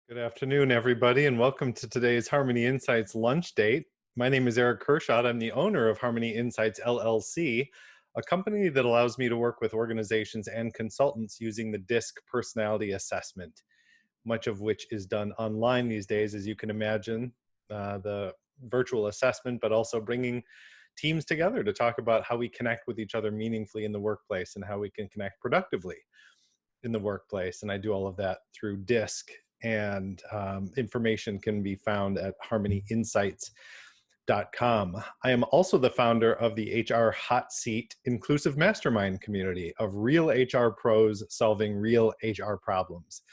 Good afternoon, everybody, and welcome to today's Harmony Insights lunch date. My name is Erich Kurschat. I'm the owner of Harmony Insights LLC, a company that allows me to work with organizations and consultants using the DISC personality assessment, much of which is done online these days, as you can imagine, the virtual assessment, but also bringing teams together to talk about how we connect with each other meaningfully in the workplace and how we can connect productively in the workplace. And I do all of that through DISC. And information can be found at harmonyinsights.com. I am also the founder of the HR Hot Seat Inclusive Mastermind community of real HR pros solving real HR problems.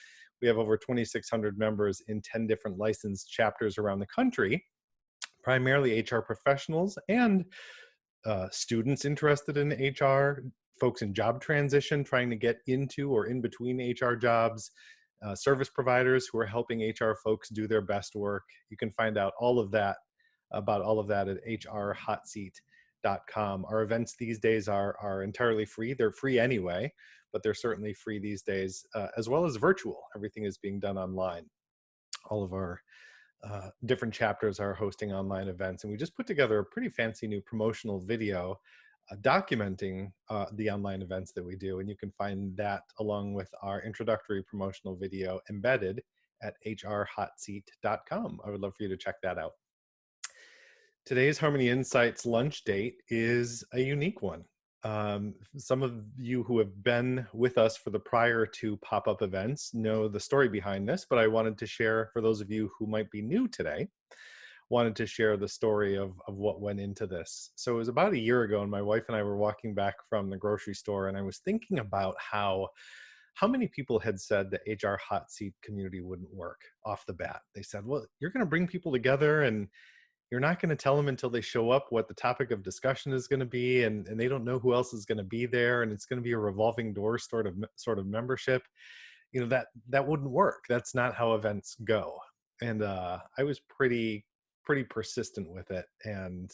We have over 2,600 members in 10 different licensed chapters around the country, primarily HR professionals and students interested in HR, folks in job transition trying to get into or in between HR jobs, service providers who are helping HR folks do their best work. You can find out all of that about all of that at hrhotseat.com. Our events these days are entirely free. They're free anyway, but they're certainly free these days, as well as virtual. Everything is being done online. All of our different chapters are hosting online events, and we just put together a pretty fancy new promotional video documenting the online events that we do, and you can find that along with our introductory promotional video embedded at hrhotseat.com. I would love for you to check that out. Today's Harmony Insights lunch date is a unique one. Some of you who have been with us for the prior two pop-up events know the story behind this, but I wanted to share, for those of you who might be new today, wanted to share the story of what went into this. So it was about a year ago, and my wife and I were walking back from the grocery store, and I was thinking about how many people had said the HR hot seat community wouldn't work off the bat. They said, well, you're going to bring people together and you're not going to tell them until they show up what the topic of discussion is going to be, and they don't know who else is going to be there, and it's going to be a revolving door sort of membership. You know, that wouldn't work. That's not how events go. And I was pretty persistent with it, and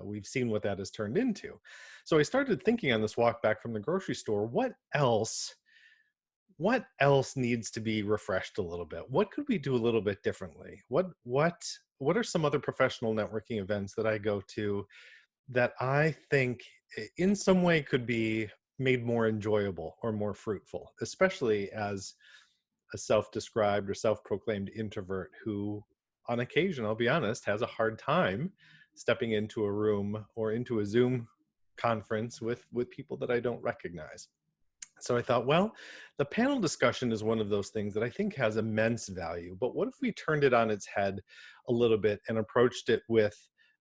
we've seen what that has turned into. So I started thinking on this walk back from the grocery store, what else needs to be refreshed a little bit? What could we do a little bit differently? What are some other professional networking events that I go to that I think in some way could be made more enjoyable or more fruitful, especially as a self-described or self-proclaimed introvert who, on occasion, I'll be honest, has a hard time stepping into a room or into a Zoom conference with people that I don't recognize. So I thought, well, the panel discussion is one of those things that I think has immense value, but what if we turned it on its head a little bit and approached it with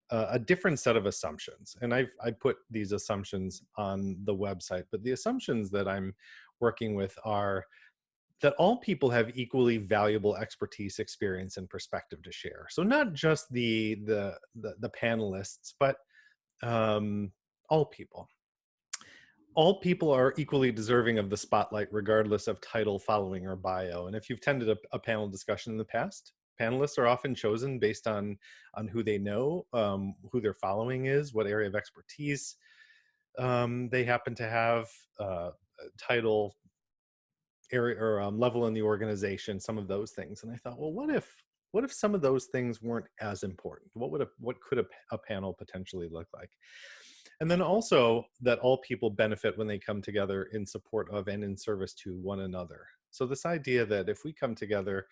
a different set of assumptions? And I put these assumptions on the website, but the assumptions that I'm working with are that all people have equally valuable expertise, experience, and perspective to share. So not just the panelists, but all people. All people are equally deserving of the spotlight, regardless of title, following, or bio. And if you've attended a panel discussion in the past, panelists are often chosen based on who they know, who their following is, what area of expertise they happen to have, title, area, or level in the organization, some of those things. And I thought, well, what if some of those things weren't as important? What could a panel potentially look like? And then also that all people benefit when they come together in support of and in service to one another. So this idea that if we come together,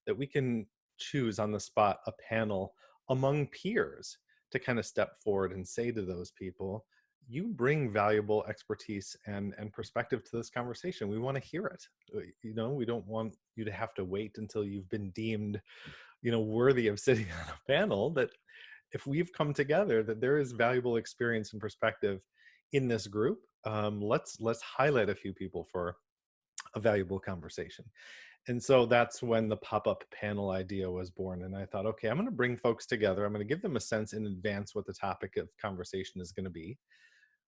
that we can choose on the spot a panel among peers to kind of step forward and say to those people, you bring valuable expertise and perspective to this conversation. We want to hear it. You know, we don't want you to have to wait until you've been deemed, worthy of sitting on a panel. That if we've come together, that there is valuable experience and perspective in this group. Let's highlight a few people for a valuable conversation. And so that's when the pop-up panel idea was born. And I thought, okay, I'm going to bring folks together. I'm going to give them a sense in advance what the topic of conversation is going to be.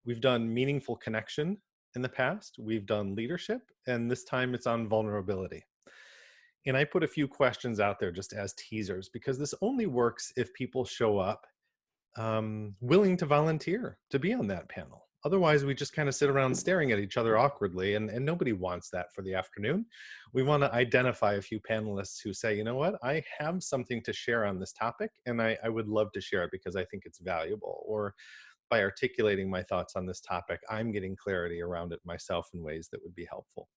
We've done meaningful connection in the past. We've done leadership, and this time it's on vulnerability. And I put a few questions out there just as teasers, because this only works if people show up willing to volunteer to be on that panel. Otherwise, we just kind of sit around staring at each other awkwardly, and nobody wants that for the afternoon. We want to identify a few panelists who say, you know what, I have something to share on this topic, and I would love to share it because I think it's valuable. Or by articulating my thoughts on this topic, I'm getting clarity around it myself in ways that would be helpful.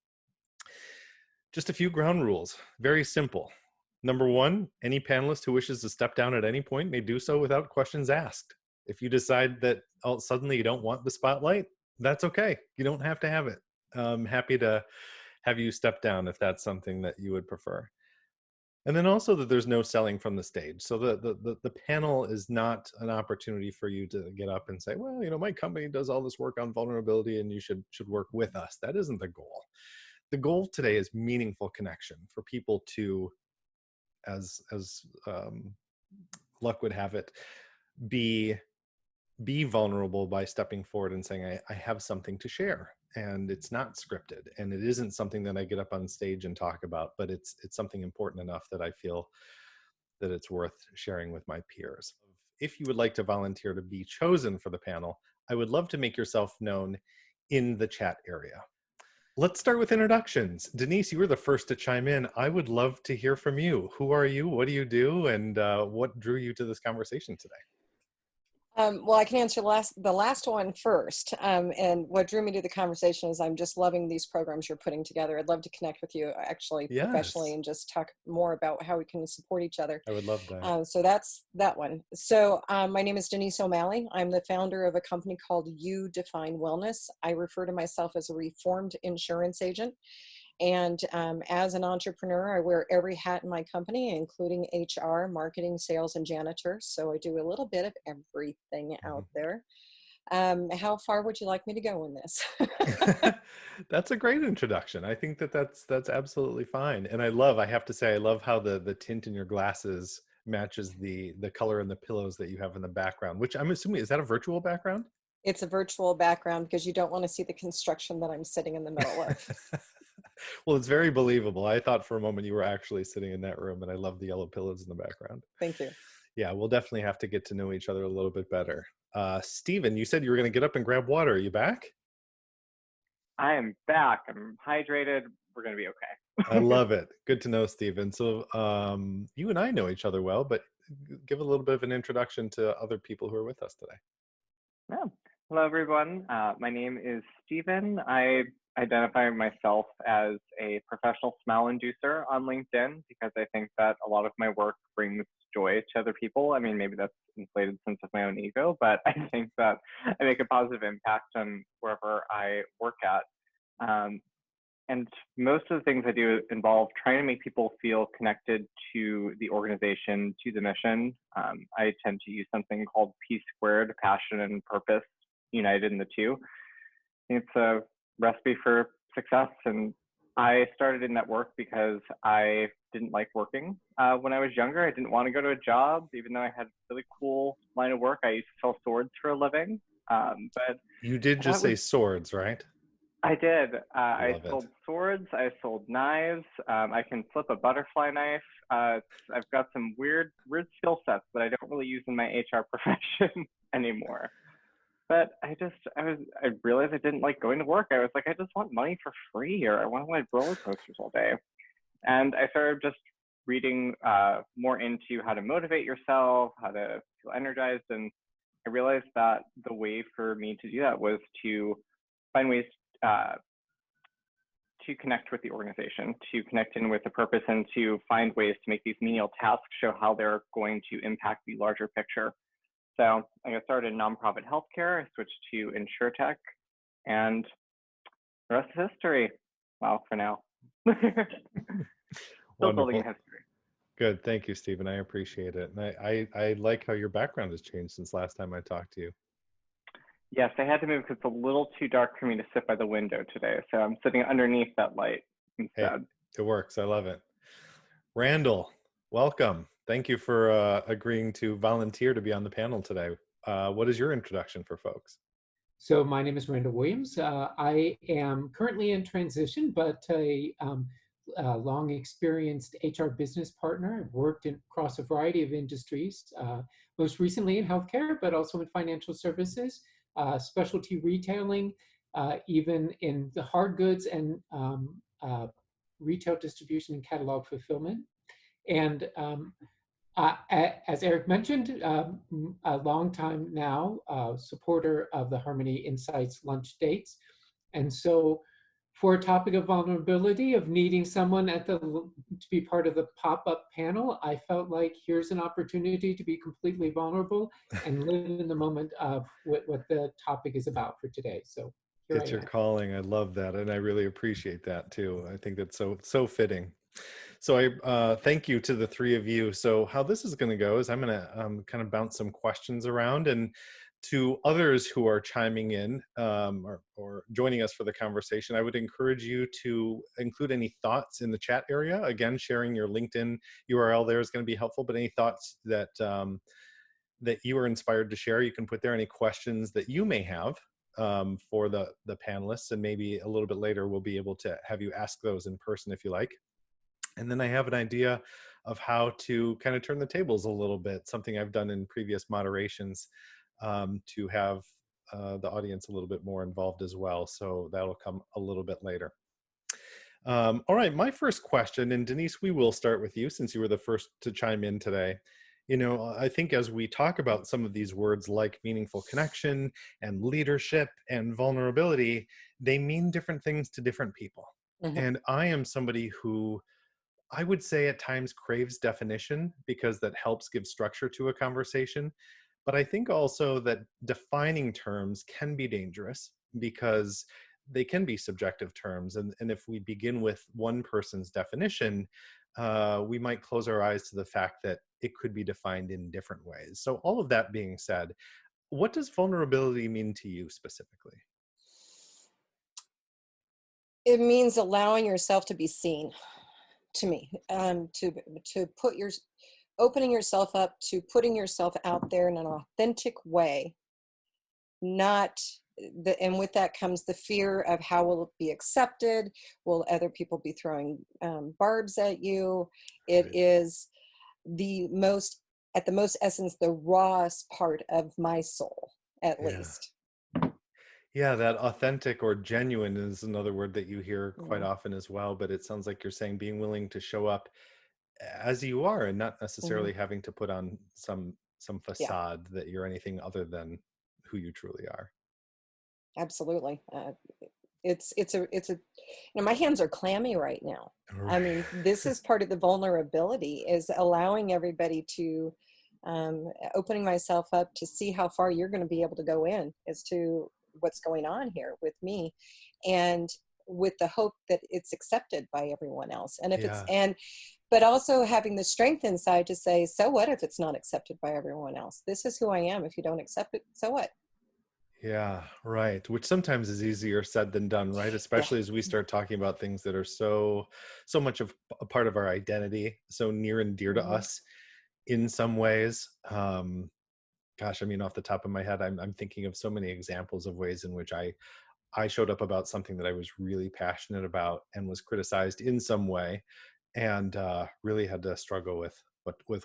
Just a few ground rules, very simple. Number one, any panelist who wishes to step down at any point may do so without questions asked. If you decide that suddenly you don't want the spotlight, that's okay. You don't have to have it. I'm happy to have you step down if that's something that you would prefer. And then also that there's no selling from the stage. So the panel is not an opportunity for you to get up and say, well, you know, my company does all this work on vulnerability and you should work with us. That isn't the goal. The goal today is meaningful connection for people to, as luck would have it, be vulnerable by stepping forward and saying, I have something to share. And it's not scripted, and it isn't something that I get up on stage and talk about, but it's something important enough that I feel that it's worth sharing with my peers. If you would like to volunteer to be chosen for the panel, I would love to make yourself known in the chat area. Let's start with introductions. Denise, you were the first to chime in. I would love to hear from you. Who are you? What do you do? And what drew you to this conversation today? Well, I can answer the last one first. And what drew me to the conversation is I'm just loving these programs you're putting together. I'd love to connect with you actually professionally and just talk more about how we can support each other. I would love that. So that's that one. So my name is Denise O'Malley. I'm the founder of a company called You Define Wellness. I refer to myself as a reformed insurance agent. And as an entrepreneur, I wear every hat in my company, including HR, marketing, sales, and janitor. So I do a little bit of everything out there. How far would you like me to go in this? That's a great introduction. I think that's absolutely fine. And I have to say, I love how the tint in your glasses matches the color in the pillows that you have in the background, which I'm assuming, is that a virtual background? It's a virtual background because you don't want to see the construction that I'm sitting in the middle of. Well, it's very believable. I thought for a moment you were actually sitting in that room, and I love the yellow pillows in the background. Thank you. Yeah, we'll definitely have to get to know each other a little bit better. Steven, you said you were going to get up and grab water. Are you back? I am back. I'm hydrated. We're going to be okay. I love it. Good to know, Steven. So you and I know each other well, but give a little bit of an introduction to other people who are with us today. Yeah. Hello, everyone. My name is Steven. I identify myself as a professional smile inducer on LinkedIn because I think that a lot of my work brings joy to other people. I mean, maybe that's inflated sense of my own ego, but I think that I make a positive impact on wherever I work at. And most of the things I do involve trying to make people feel connected to the organization, to the mission. I tend to use something called P squared, passion and purpose united in the two. It's a recipe for success. And I started in that work because I didn't like working. When I was younger, I didn't want to go to a job, even though I had a really cool line of work. I used to sell swords for a living. But you did just say swords, right? I did. I sold swords. I sold knives. I can flip a butterfly knife. I've got some weird skill sets that I don't really use in my HR profession anymore. But I realized I didn't like going to work. I was like, I just want money for free, or I want to ride roller coasters all day. And I started just reading more into how to motivate yourself, how to feel energized. And I realized that the way for me to do that was to find ways to connect with the organization, to connect in with the purpose, and to find ways to make these menial tasks show how they're going to impact the larger picture. So I got started in nonprofit healthcare. I switched to InsurTech, and the rest is history. Well, for now. Still building a history. Good. Thank you, Steven. I appreciate it. And I like how your background has changed since last time I talked to you. Yes, I had to move because it's a little too dark for me to sit by the window today. So I'm sitting underneath that light instead. Hey, it works. I love it. Randall, welcome. Thank you for agreeing to volunteer to be on the panel today. What is your introduction for folks? So my name is Randall Williams. I am currently in transition, but a long experienced HR business partner. I've worked across a variety of industries, most recently in healthcare, but also in financial services. specialty retailing, even in the hard goods and retail distribution and catalog fulfillment. And as Eric mentioned, a long time now supporter of the Harmony Insights lunch dates. And so for a topic of vulnerability, of needing someone to be part of the pop-up panel, I felt like here's an opportunity to be completely vulnerable and live in the moment of what the topic is about for today. So here It's I your am. calling. I love that. And I really appreciate that too. I think that's so fitting. So I thank you to the three of you. So how this is going to go is I'm going to kind of bounce some questions around, and to others who are chiming in or joining us for the conversation, I would encourage you to include any thoughts in the chat area. Again, sharing your LinkedIn URL there is going to be helpful, but any thoughts that that you are inspired to share, you can put there. Any questions that you may have for the panelists, and maybe a little bit later we'll be able to have you ask those in person if you like. And then I have an idea of how to kind of turn the tables a little bit, something I've done in previous moderations, to have the audience a little bit more involved as well. So that'll come a little bit later. All right, my first question, and Denise, we will start with you since you were the first to chime in today. You know, I think as we talk about some of these words like meaningful connection and leadership and vulnerability, they mean different things to different people. Mhm. And I am somebody who I would say at times craves definition because that helps give structure to a conversation. But I think also that defining terms can be dangerous because they can be subjective terms. And if we begin with one person's definition, we might close our eyes to the fact that it could be defined in different ways. So all of that being said, what does vulnerability mean to you specifically? It means allowing yourself to be seen, to me, to put your opening yourself up to putting yourself out there in an authentic way, not and with that comes the fear of how will it be accepted, will other people be throwing barbs at you. It Right. is the most, at the most essence, the rawest part of my soul, at Yeah. least. Yeah, that authentic or genuine is another word that you hear quite Mhm. often as well, but it sounds like you're saying being willing to show up as you are and not Mhm. necessarily having to put on some Yeah, facade that you're anything other than who you truly are. absolutely. It's a my hands are clammy right now. I Right. mean, this is part of the vulnerability, is allowing everybody to opening myself up to see how far you're going to be able to go in as to what's going on here with me, and with the hope that it's accepted by everyone else. And if it's, Yeah. and but also having the strength inside to say, so what if it's not accepted by everyone else? This is who I am. If you don't accept it, so what? Yeah, right. Which sometimes is easier said than done, right? Yeah. Especially as we start talking about things that are so much of a part of our identity, so near and dear to Hmm. us in some ways. Gosh, I mean, off the top of my head, I'm thinking of so many examples of ways in which I showed up about something that I was really passionate about and was criticized in some way, and really had to struggle with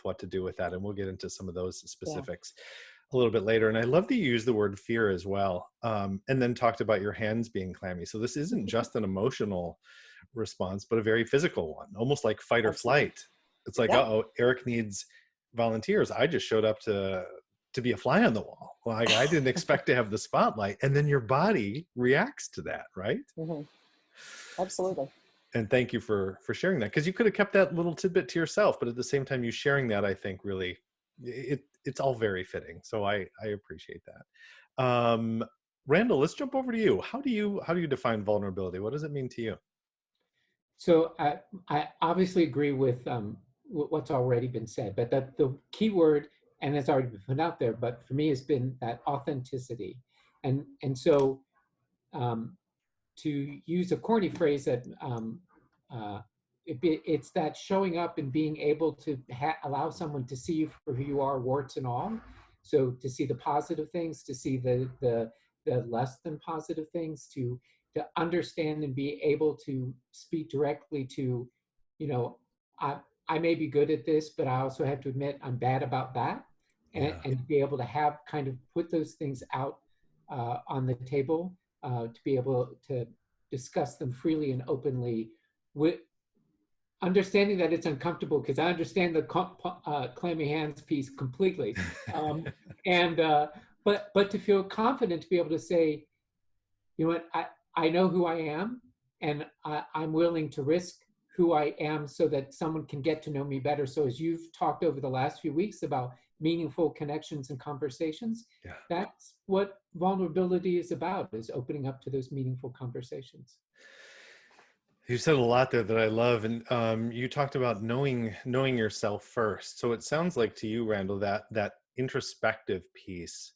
what to do with that. And we'll get into some of those Yeah. specifics a little bit later. And I love that you use the word fear as well, and then talked about your hands being clammy. So this isn't just an emotional response, but a very physical one, almost like fight or Absolutely. flight. It's like, Yeah. uh-oh, Eric needs volunteers. I just showed up to be a fly on the wall. Like I didn't expect to have the spotlight. And then your body reacts to that, right? Hmm. Absolutely. And thank you for sharing that, because you could have kept that little tidbit to yourself, but at the same time, you sharing that, I think really it's all very fitting. So I appreciate that. Randall, let's jump over to you. How do you define vulnerability? What does it mean to you? So I obviously agree with what's already been said, but the key word, and it's already been put out there, but for me has been that authenticity. And so um, to use a corny phrase that uh, it's that showing up and being able to allow someone to see you for who you are, warts and all. So to see the positive things, to see the less than positive things, to understand and be able to speak directly to, you know, I I may be good at this, but I also have to admit I'm bad about that, Yeah. and be able to have kind of put those things out on the table to be able to discuss them freely and openly, with understanding that it's uncomfortable, because I understand the clammy hands piece completely, and but to feel confident to be able to say, you know what, I know who I am, and I'm willing to risk who I am so that someone can get to know me better. So as you've talked over the last few weeks about meaningful connections and conversations, Yeah. that's what vulnerability is about, is opening up to those meaningful conversations. You said a lot there that I love, and you talked about knowing yourself first. So it sounds like to you, Randall, that introspective piece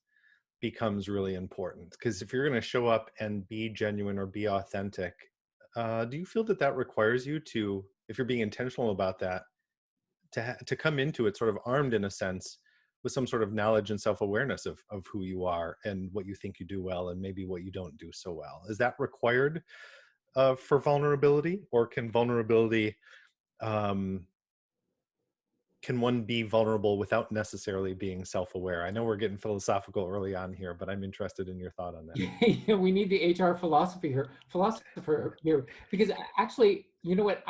becomes really important, because if you're going to show up and be genuine or be authentic, do you feel that requires you to, if you're being intentional about that, to come into it sort of armed in a sense with some sort of knowledge and self-awareness of who you are and what you think you do well and maybe what you don't do so well? Is that required for vulnerability, or can vulnerability, um, can one be vulnerable without necessarily being self-aware? I know we're getting philosophical early on here, but I'm interested in your thought on that. Yeah, we need the HR philosopher here, because actually, you know what,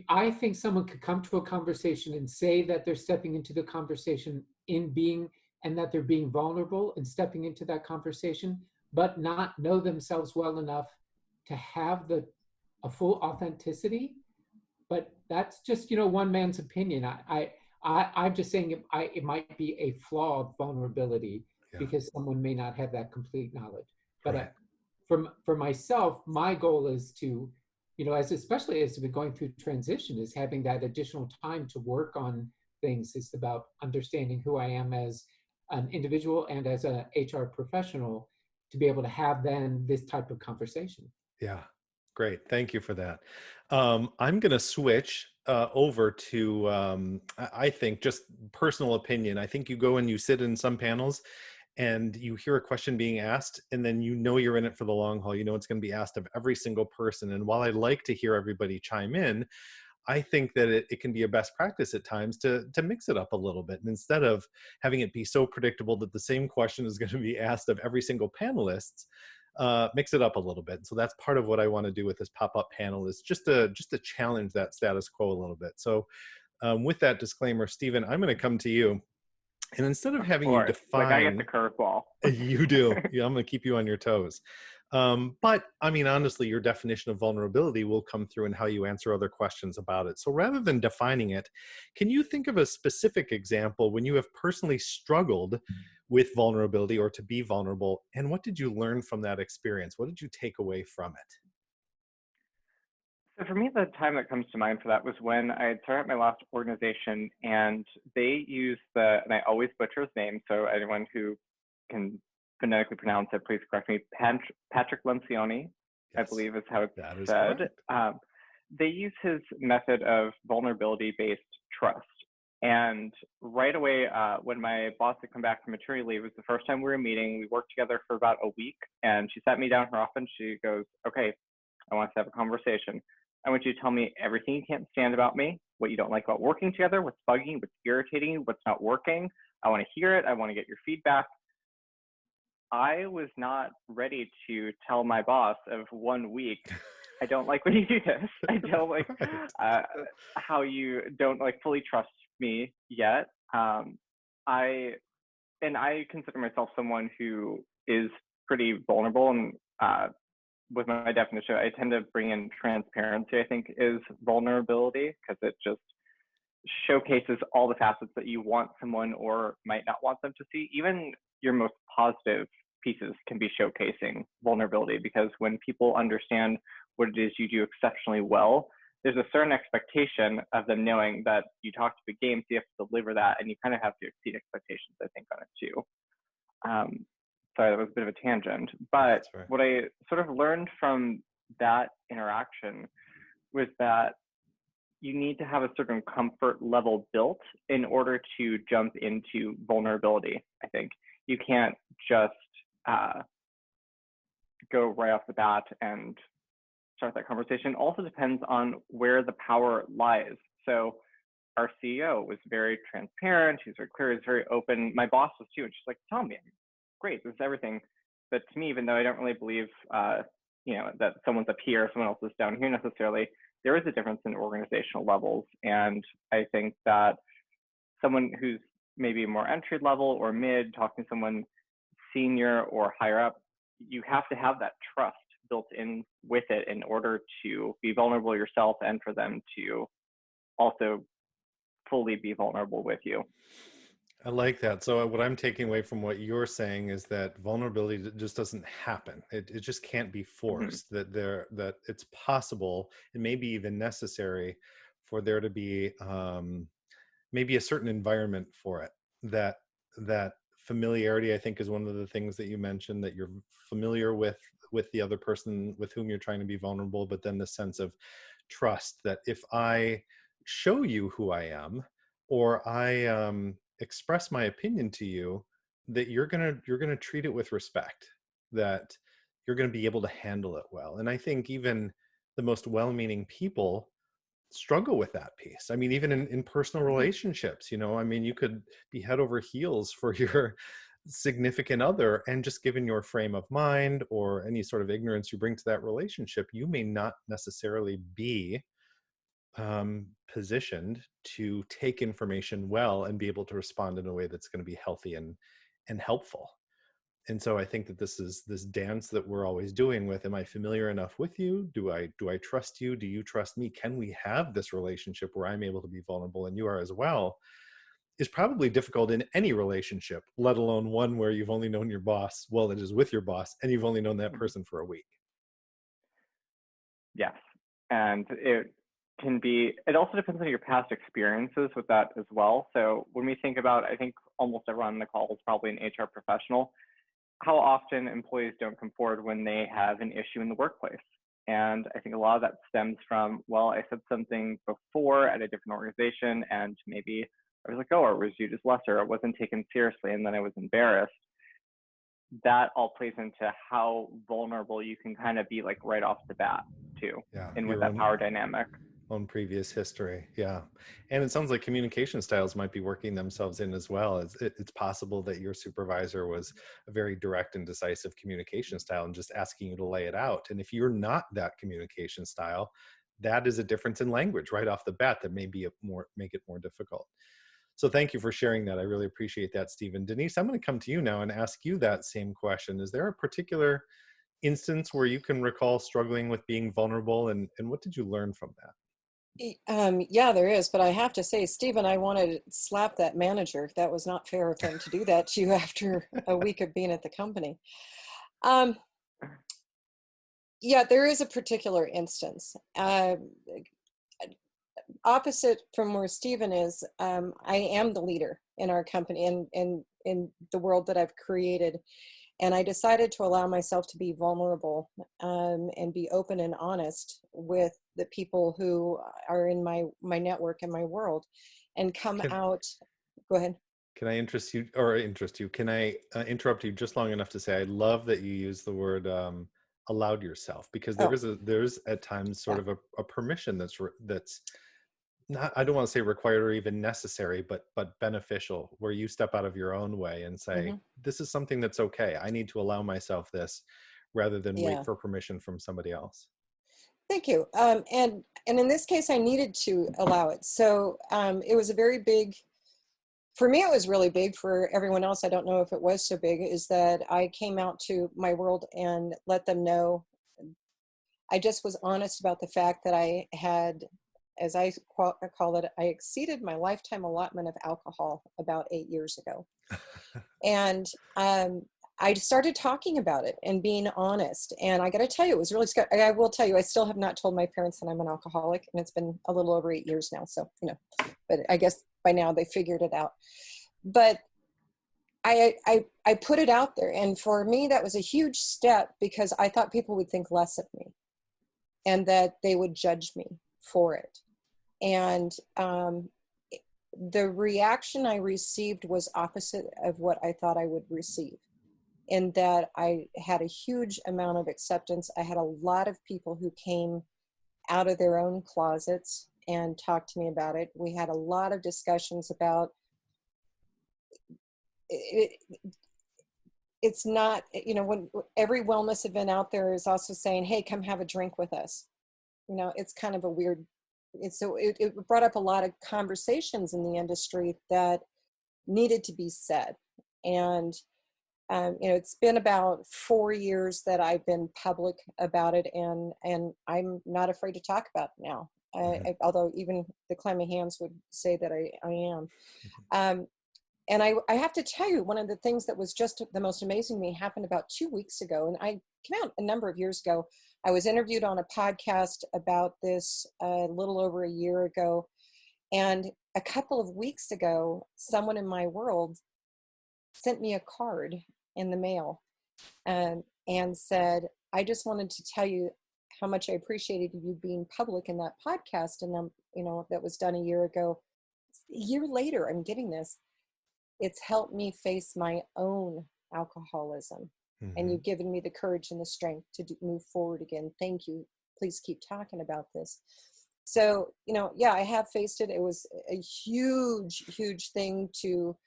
I think someone could come to a conversation and say that they're stepping into the conversation and that they're being vulnerable and stepping into that conversation, but not know themselves well enough to have a full authenticity. But that's just, one man's opinion. I'm just saying it might be a flawed vulnerability, Yeah. because someone may not have that complete knowledge. But Right. For myself, my goal is to, especially as we're going through transition, is having that additional time to work on things. It's about understanding who I am as an individual and as a HR professional, to be able to have then this type of conversation. Yeah, great. Thank you for that. I'm going to switch over to, I think, just personal opinion. I think you go and you sit in some panels and you hear a question being asked, and then you're in it for the long haul. You know it's going to be asked of every single person. And while I like to hear everybody chime in, I think that it can be a best practice at times to mix it up a little bit. And instead of having it be so predictable that the same question is going to be asked of every single panelist, mix it up a little bit. So that's part of what I want to do with this pop-up panel, is just to challenge that status quo a little bit. So with that disclaimer, Steven, I'm going to come to you. And instead of having you define, like I get the curveball. You do. Yeah, I'm going to keep you on your toes. But I mean, honestly, your definition of vulnerability will come through in how you answer other questions about it. So rather than defining it, can you think of a specific example when you have personally struggled with vulnerability or to be vulnerable? And what did you learn from that experience? What did you take away from it? So for me, the time that comes to mind for that was when I had started my last organization, and they used and I always butcher his name, so anyone who can phonetically pronounce it, please correct me, Patrick Lencioni, yes, I believe is how it's said. They use his method of vulnerability-based trust. And right away, when my boss had come back from maternity leave, it was the first time we were meeting. We worked together for about a week, and she sat me down in her office. She goes, "Okay, I want us to have a conversation. I want you to tell me everything you can't stand about me, what you don't like about working together, what's bugging you, what's irritating you, what's not working. I want to hear it. I want to get your feedback." I was not ready to tell my boss of 1 week, "I don't like when you do this. I don't like how you don't like fully trust me yet." I consider myself someone who is pretty vulnerable, and with my definition, I tend to bring in transparency, I think, is vulnerability, because it just showcases all the facets that you want someone or might not want them to see. Even your most positive pieces can be showcasing vulnerability, because when people understand what it is you do exceptionally well, there's a certain expectation of them knowing that you talk to big game, so you have to deliver that, and you kind of have to exceed expectations, I think, on it too. Sorry, that was a bit of a tangent, but right, what I sort of learned from that interaction was that you need to have a certain comfort level built in order to jump into vulnerability, I think. You can't just go right off the bat and start that conversation. Also depends on where the power lies. So our CEO was very transparent. He's very clear. He's very open. My boss was too. And she's like, "Tell me, I'm great, this is everything. But to me, even though I don't really believe, that someone's up here, someone else is down here necessarily, there is a difference in organizational levels. And I think that someone who's maybe more entry level or mid, talking to someone senior or higher up, you have to have that trust built in with it in order to be vulnerable yourself and for them to also fully be vulnerable with you. I like that. So what I'm taking away from what you're saying is that vulnerability just doesn't happen. It just can't be Mm-hmm. forced. That it's possible, and maybe even necessary, for there to be maybe a certain environment for it. That familiarity, I think, is one of the things that you mentioned. That you're familiar with the other person with whom you're trying to be vulnerable, but then the sense of trust that if I show you who I am, or I express my opinion to you, that you're gonna treat it with respect, that you're gonna be able to handle it well. And I think even the most well-meaning people struggle with that piece. I mean, even in personal Mm-hmm. relationships, I mean, you could be head over heels for your significant other, and just given your frame of mind or any sort of ignorance you bring to that relationship, you may not necessarily be positioned to take information well and be able to respond in a way that's going to be healthy and helpful. And so I think that this is this dance that we're always doing with, am I familiar enough with you? Do I trust you? Do you trust me? Can we have this relationship where I'm able to be vulnerable and you are as well? Is probably difficult in any relationship, let alone one where you've only known your boss, well, it is with your boss, and you've only known that Mm-hmm. person for a week. Yes. And it also depends on your past experiences with that as well. So when we think about, I think almost everyone on the call is probably an HR professional, how often employees don't come forward when they have an issue in the workplace. And I think a lot of that stems from, well, I said something before at a different organization, and maybe I was like, oh, or was viewed as lesser, or wasn't taken seriously, and then I was embarrassed. That all plays into how vulnerable you can kind of be, like right off the bat too, Yeah, and with your that power dynamic. own previous history. Yeah. And it sounds like communication styles might be working themselves in as well. It's possible that your supervisor was a very direct and decisive communication style and just asking you to lay it out. And if you're not that communication style, that is a difference in language right off the bat that may be make it more difficult. So thank you for sharing that. I really appreciate that, Steven. Denise, I'm going to come to you now and ask you that same question. Is there a particular instance where you can recall struggling with being vulnerable, and what did you learn from that? Yeah, there is, but I have to say, Stephen, I wanted to slap that manager. That was not fair of him to do that to you after a week of being at the company. Um, yeah, there is a particular instance. Opposite from where Stephen is, I am the leader in our company and in the world that I've created. And I decided to allow myself to be vulnerable and be open and honest with the people who are in my network and my world, and come Can out. Go ahead. can I interest you? Can I interrupt you just long enough to say I love that you use the word allowed yourself, because Oh, there's at times sort yeah. of a permission that's not, I don't want to say required or even necessary, but beneficial, where you step out of your own way and say, Hmm. this is something that's okay. I need to allow myself this, rather than wait Yeah. for permission from somebody else. Thank you. And in this case, I needed to allow it. So it was a very big. For me, it was really big. For everyone else, I don't know if it was so big, is that I came out to my world and let them know. I just was honest about the fact that I had, as I call it, I exceeded my lifetime allotment of alcohol about 8 years ago. And I started talking about it and being honest. And I got to tell you, it was really scary. I will tell you, I still have not told my parents that I'm an alcoholic, and it's been a little over 8 years now. So, but I guess by now they figured it out. But I put it out there. And for me, that was a huge step, because I thought people would think less of me and that they would judge me for it. And the reaction I received was opposite of what I thought I would receive, in that I had a huge amount of acceptance. I had a lot of people who came out of their own closets and talked to me about it. We had a lot of discussions about it. it's not, when every wellness event out there is also saying, hey, come have a drink with us. It's kind of a weird, it brought up a lot of conversations in the industry that needed to be said. And, it's been about 4 years that I've been public about it, and I'm not afraid to talk about it now. Although even the clammy hands would say that I am. And I have to tell you, one of the things that was just the most amazing to me happened about 2 weeks ago. And I came out a number of years ago. I was interviewed on a podcast about this a little over a year ago. And a couple of weeks ago, someone in my world sent me a card in the mail and said, I just wanted to tell you how much I appreciated you being public in that podcast. And that was done a year ago. A year later, I'm getting this. It's helped me face my own alcoholism. And you've given me the courage and the strength to move forward again. Thank you. Please keep talking about this. So, I have faced it. It was a huge, huge thing to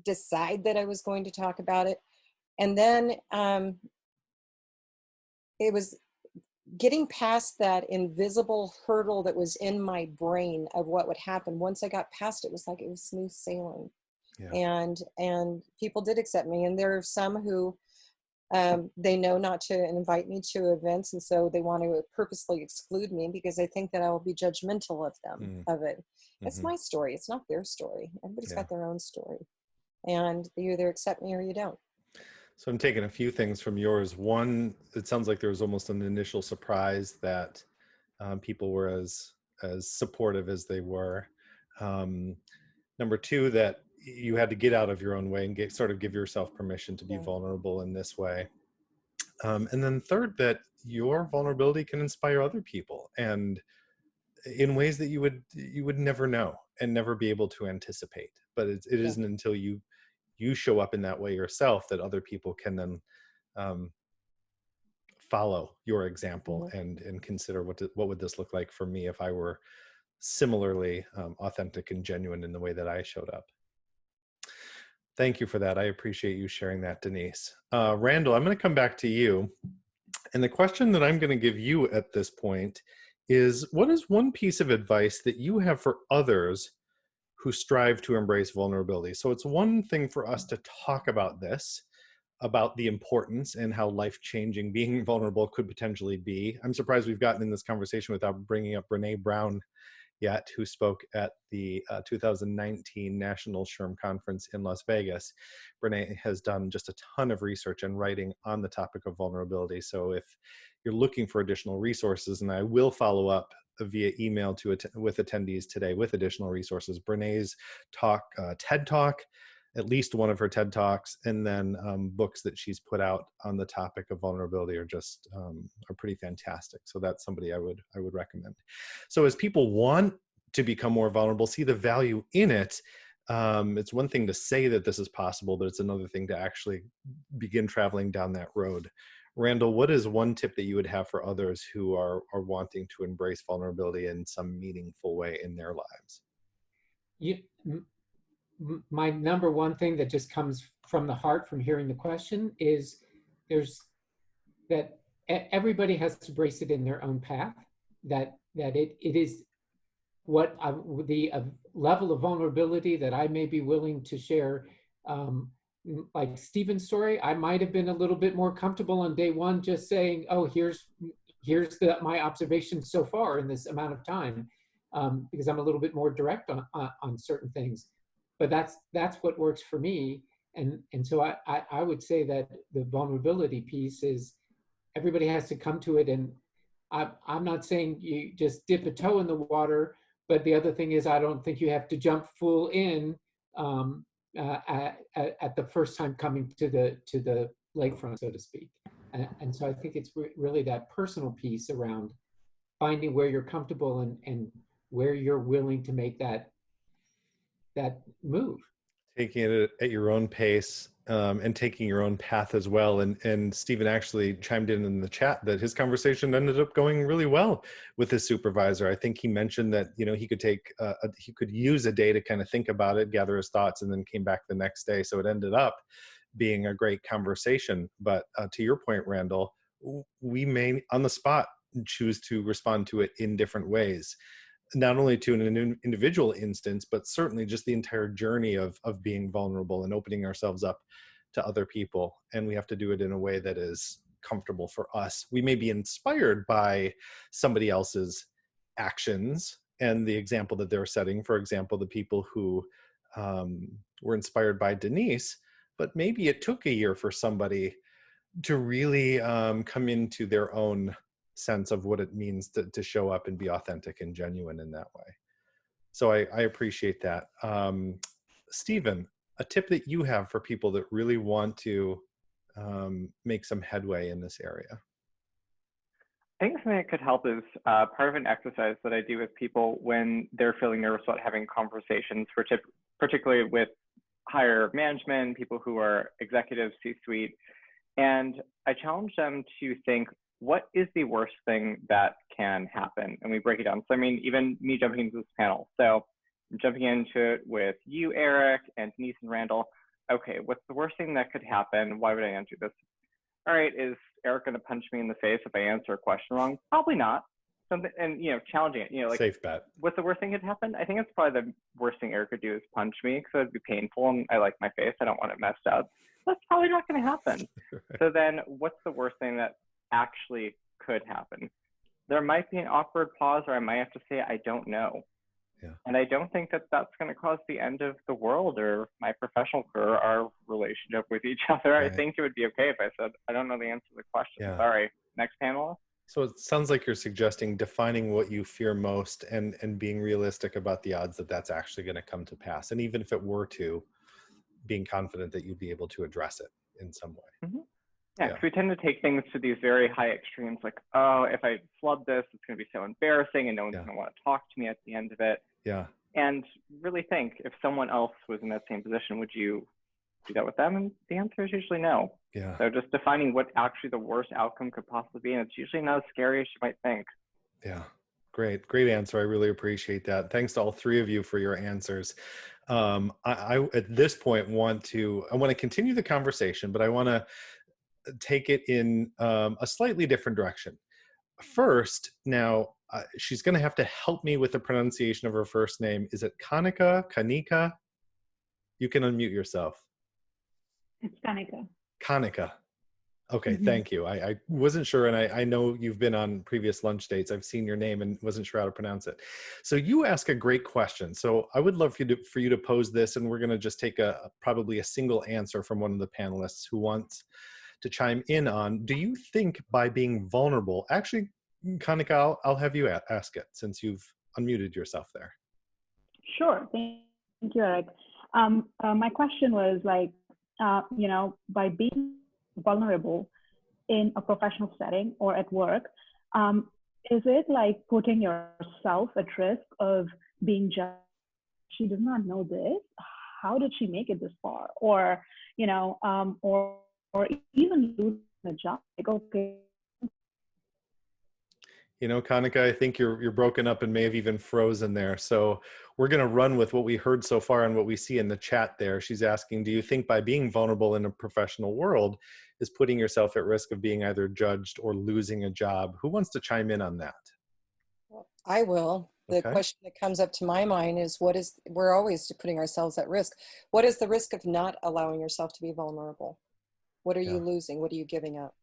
decide that I was going to talk about it. And then it was getting past that invisible hurdle that was in my brain of what would happen. Once I got past it, it was like it was smooth sailing. Yeah. And people did accept me. And there are some who they know not to invite me to events, and so they want to purposely exclude me because they think that I will be judgmental of them, of it. It's my story. It's not their story. Everybody's got their own story. And you either accept me or you don't. So I'm taking a few things from yours. One, it sounds like there was almost an initial surprise that people were as supportive as they were. Number two, that you had to get out of your own way and give yourself permission to be vulnerable in this way. And then third, that your vulnerability can inspire other people, and in ways that you would never know and never be able to anticipate. But it isn't until you show up in that way yourself that other people can then follow your example and consider what would this look like for me if I were similarly authentic and genuine in the way that I showed up. Thank you for that. I appreciate you sharing that, Denise. Randall, I'm going to come back to you. And the question that I'm going to give you at this point is, what is one piece of advice that you have for others who strive to embrace vulnerability? So it's one thing for us to talk about this, about the importance and how life-changing being vulnerable could potentially be. I'm surprised we've gotten in this conversation without bringing up Brene Brown yet, who spoke at the 2019 National SHRM Conference in Las Vegas. Brene has done just a ton of research and writing on the topic of vulnerability. So if you're looking for additional resources, and I will follow up via email with attendees today with additional resources, Brene's talk, TED Talk, at least one of her TED Talks, and then books that she's put out on the topic of vulnerability are just are pretty fantastic. So that's somebody I would recommend. So as people want to become more vulnerable, see the value in it, it's one thing to say that this is possible, but it's another thing to actually begin traveling down that road. Randall, what is one tip that you would have for others who are wanting to embrace vulnerability in some meaningful way in their lives? My number one thing that just comes from the heart from hearing the question is that everybody has to embrace it in their own path, that it is what the level of vulnerability that I may be willing to share. Like Steven's story, I might have been a little bit more comfortable on day one just saying, oh, here's my observation so far in this amount of time, because I'm a little bit more direct on certain things. But that's what works for me. And so I would say that the vulnerability piece is everybody has to come to it. And I'm not saying you just dip a toe in the water, but the other thing is I don't think you have to jump full in at the first time coming to the lakefront, so to speak. And so I think it's really that personal piece around finding where you're comfortable and where you're willing to make that move. Taking it at your own pace and taking your own path as well. And Steven actually chimed in the chat that his conversation ended up going really well with his supervisor. I think he mentioned that, he could he could use a day to kind of think about it, gather his thoughts, and then came back the next day. So it ended up being a great conversation. But to your point, Randall, we may on the spot choose to respond to it in different ways, not only to an individual instance, but certainly just the entire journey of being vulnerable and opening ourselves up to other people. And we have to do it in a way that is comfortable for us. We may be inspired by somebody else's actions and the example that they're setting. For example, the people who were inspired by Denise, but maybe it took a year for somebody to really come into their own sense of what it means to show up and be authentic and genuine in that way. So I appreciate that. Steven, a tip that you have for people that really want to make some headway in this area? I think something that could help is part of an exercise that I do with people when they're feeling nervous about having conversations, particularly with higher management, people who are executives, C-suite. And I challenge them to think, what is the worst thing that can happen? And we break it down. So I mean, even me jumping into this panel. So I'm jumping into it with you, Erich, and Denise and Randall. Okay, what's the worst thing that could happen? Why would I answer this? All right, is Erich going to punch me in the face if I answer a question wrong? Probably not. Something, and challenging it. Like, safe bet. What's the worst thing that could happen? I think it's probably the worst thing Erich could do is punch me, because it'd be painful, and I like my face. I don't want it messed up. That's probably not going to happen. So then, what's the worst thing that actually could happen? There might be an awkward pause, or I might have to say, I don't know. Yeah. And I don't think that that's going to cause the end of the world or my professional career, our relationship with each other. Right. I think it would be okay if I said, I don't know the answer to the question. Yeah. Sorry. Next panelist. So it sounds like you're suggesting defining what you fear most and being realistic about the odds that that's actually going to come to pass. And even if it were to, being confident that you'd be able to address it in some way. Mm-hmm. Yeah, because we tend to take things to these very high extremes, like, oh, if I flub this, it's going to be so embarrassing and no one's going to want to talk to me at the end of it. Yeah. And really think, if someone else was in that same position, would you do that with them? And the answer is usually no. Yeah. So just defining what actually the worst outcome could possibly be, and it's usually not as scary as you might think. Yeah. Great answer. I really appreciate that. Thanks to all three of you for your answers. I at this point want to continue the conversation, but I want to take it in a slightly different direction. First, now she's going to have to help me with the pronunciation of her first name. Is it Kanika? You can unmute yourself. It's Kanika. Kanika. Okay, Mm-hmm. Thank you. I wasn't sure, and I know you've been on previous lunch dates. I've seen your name and wasn't sure how to pronounce it. So you ask a great question. So I would love for you to pose this, and we're going to just take probably a single answer from one of the panelists who wants to chime in on, do you think by being vulnerable, actually, Kanika, I'll have you ask it since you've unmuted yourself there. Sure. Thank you, Erich. My question was like, by being vulnerable in a professional setting or at work, is it like putting yourself at risk of being judged? She does not know this. How did she make it this far? Or, or even losing a job. Like, okay. Kanika, I think you're broken up and may have even frozen there. So we're going to run with what we heard so far and what we see in the chat there. She's asking, do you think by being vulnerable in a professional world is putting yourself at risk of being either judged or losing a job? Who wants to chime in on that? Well, I will. The question that comes up to my mind is, we're always putting ourselves at risk. What is the risk of not allowing yourself to be vulnerable? What are you losing? What are you giving up?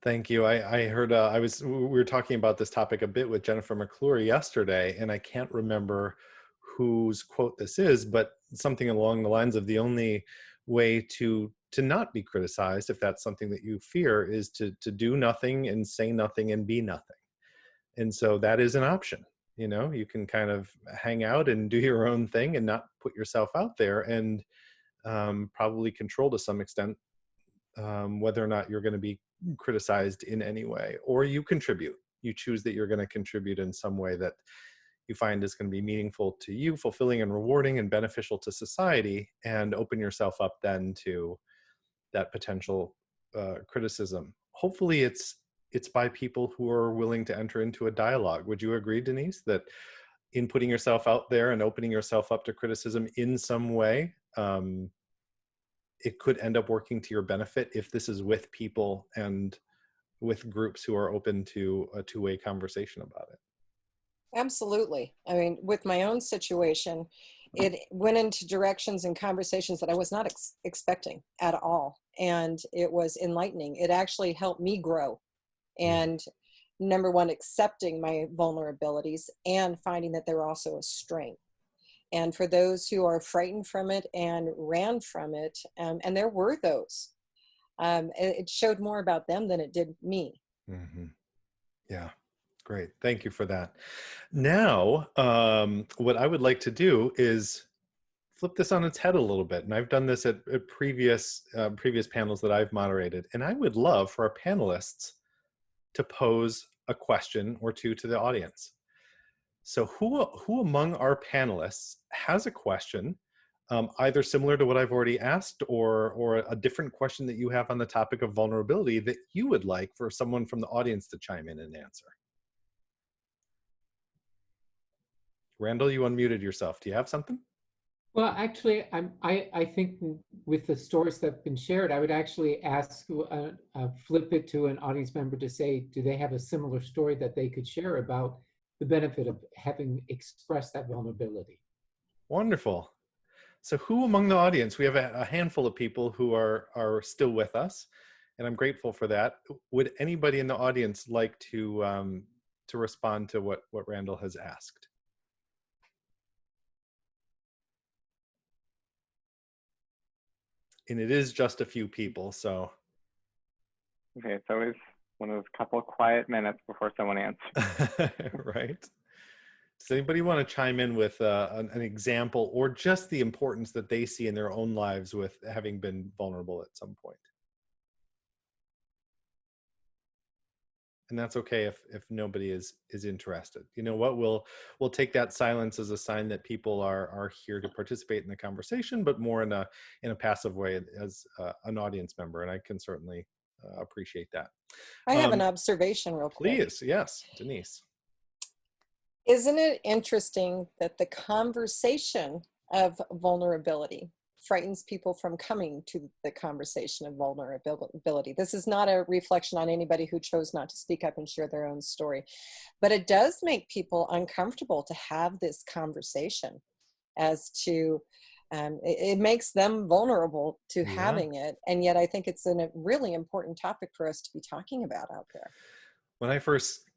Thank you. I heard, we were talking about this topic a bit with Jennifer McClure yesterday, and I can't remember whose quote this is, but something along the lines of the only way to not be criticized, if that's something that you fear, is to do nothing and say nothing and be nothing. And so that is an option. You can kind of hang out and do your own thing and not put yourself out there, and probably control to some extent whether or not you're going to be criticized in any way, or you contribute. You choose that you're going to contribute in some way that you find is going to be meaningful to you, fulfilling and rewarding and beneficial to society, and open yourself up then to that potential criticism. Hopefully it's by people who are willing to enter into a dialogue. Would you agree, Denise, that in putting yourself out there and opening yourself up to criticism in some way, it could end up working to your benefit if this is with people and with groups who are open to a two-way conversation about it. Absolutely. I mean, with my own situation, it went into directions and conversations that I was not expecting at all. And it was enlightening. It actually helped me grow. And number one, accepting my vulnerabilities and finding that they're also a strength. And for those who are frightened from it and ran from it, and there were those, it showed more about them than it did me. Mm-hmm. Yeah. Great. Thank you for that. Now, what I would like to do is flip this on its head a little bit. And I've done this at previous panels that I've moderated. And I would love for our panelists to pose a question or two to the audience. So who among our panelists has a question, either similar to what I've already asked or a different question that you have on the topic of vulnerability that you would like for someone from the audience to chime in and answer? Randall, you unmuted yourself. Do you have something? Well, actually, I think with the stories that have been shared, I would actually ask, flip it to an audience member to say, do they have a similar story that they could share about the benefit of having expressed that vulnerability? Wonderful. So who among the audience, we have a handful of people who are still with us, and I'm grateful for that. Would anybody in the audience like to respond to what Randall has asked? And it is just a few people, so. Okay, it's always one of those couple quiet minutes before someone answers. Right. Does anybody want to chime in with an example or just the importance that they see in their own lives with having been vulnerable at some point? And that's okay if nobody is interested. You know what? We'll take that silence as a sign that people are here to participate in the conversation, but more in a passive way as an audience member. And I can certainly appreciate that. I have an observation real quick. Please, yes, Denise. Isn't it interesting that the conversation of vulnerability frightens people from coming to the conversation of vulnerability? This is not a reflection on anybody who chose not to speak up and share their own story, but it does make people uncomfortable to have this conversation as to, it makes them vulnerable to having it. And yet I think it's a really important topic for us to be talking about out there. When I first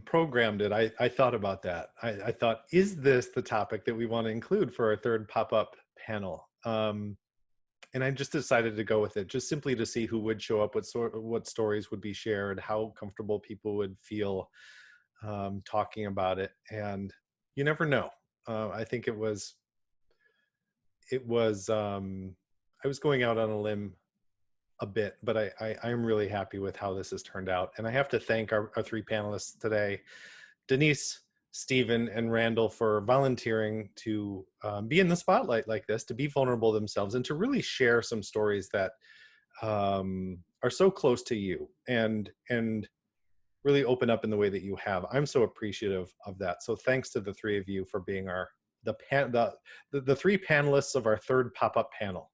programmed it, I thought about that. I thought, is this the topic that we want to include for our third pop-up panel? And I just decided to go with it, just simply to see who would show up, what stories would be shared, how comfortable people would feel talking about it. And you never know. I think I was going out on a limb a bit, but I'm really happy with how this has turned out. And I have to thank our three panelists today, Denise, Steven, and Randall, for volunteering to be in the spotlight like this, to be vulnerable themselves, and to really share some stories that are so close to you and really open up in the way that you have. I'm so appreciative of that. So thanks to the three of you for being the three panelists of our third pop-up panel.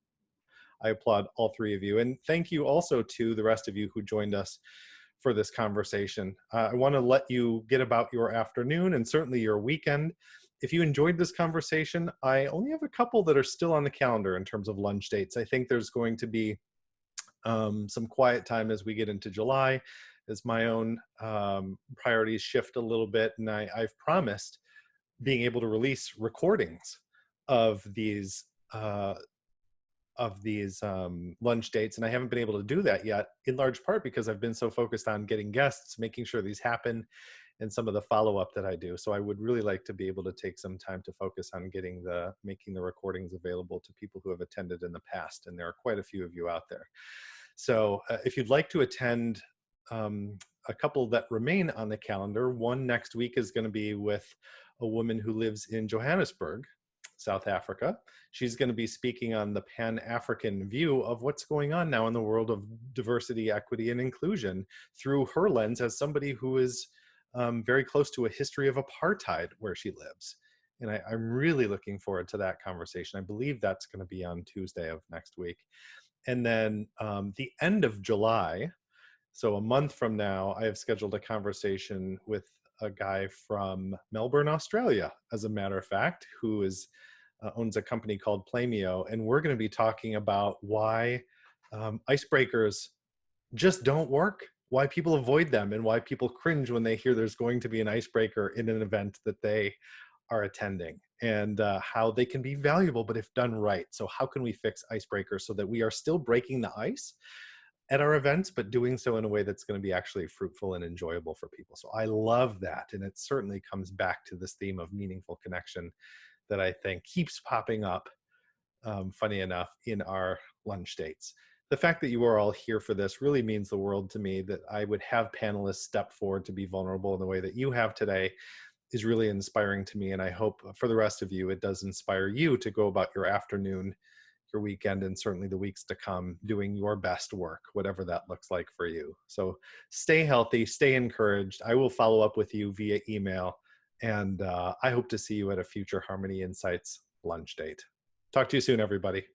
I applaud all three of you. And thank you also to the rest of you who joined us for this conversation. I want to let you get about your afternoon and certainly your weekend. If you enjoyed this conversation, I only have a couple that are still on the calendar in terms of lunch dates. I think there's going to be some quiet time as we get into July, as my own priorities shift a little bit. And I've promised being able to release recordings of these lunch dates, and I haven't been able to do that yet, in large part because I've been so focused on getting guests, making sure these happen, and some of the follow-up that I do. So I would really like to be able to take some time to focus on making the recordings available to people who have attended in the past, and there are quite a few of you out there. So if you'd like to attend a couple that remain on the calendar, one next week is going to be with a woman who lives in Johannesburg, South Africa. She's going to be speaking on the Pan-African view of what's going on now in the world of diversity, equity, and inclusion through her lens as somebody who is very close to a history of apartheid where she lives. And I'm really looking forward to that conversation. I believe that's going to be on Tuesday of next week. And then the end of July, so a month from now, I have scheduled a conversation with a guy from Melbourne, Australia, as a matter of fact, who is owns a company called Plamio, and we're going to be talking about why icebreakers just don't work, why people avoid them, and why people cringe when they hear there's going to be an icebreaker in an event that they are attending, and how they can be valuable, but if done right. So how can we fix icebreakers so that we are still breaking the ice at our events, but doing so in a way that's going to be actually fruitful and enjoyable for people? So I love that. And it certainly comes back to this theme of meaningful connection that I think keeps popping up, funny enough, in our lunch dates. The fact that you are all here for this really means the world to me. That I would have panelists step forward to be vulnerable in the way that you have today is really inspiring to me. And I hope for the rest of you, it does inspire you to go about your afternoon, your weekend, and certainly the weeks to come doing your best work, whatever that looks like for you. So stay healthy, stay encouraged. I will follow up with you via email, and I hope to see you at a future Harmony Insights lunch date. Talk to you soon, everybody.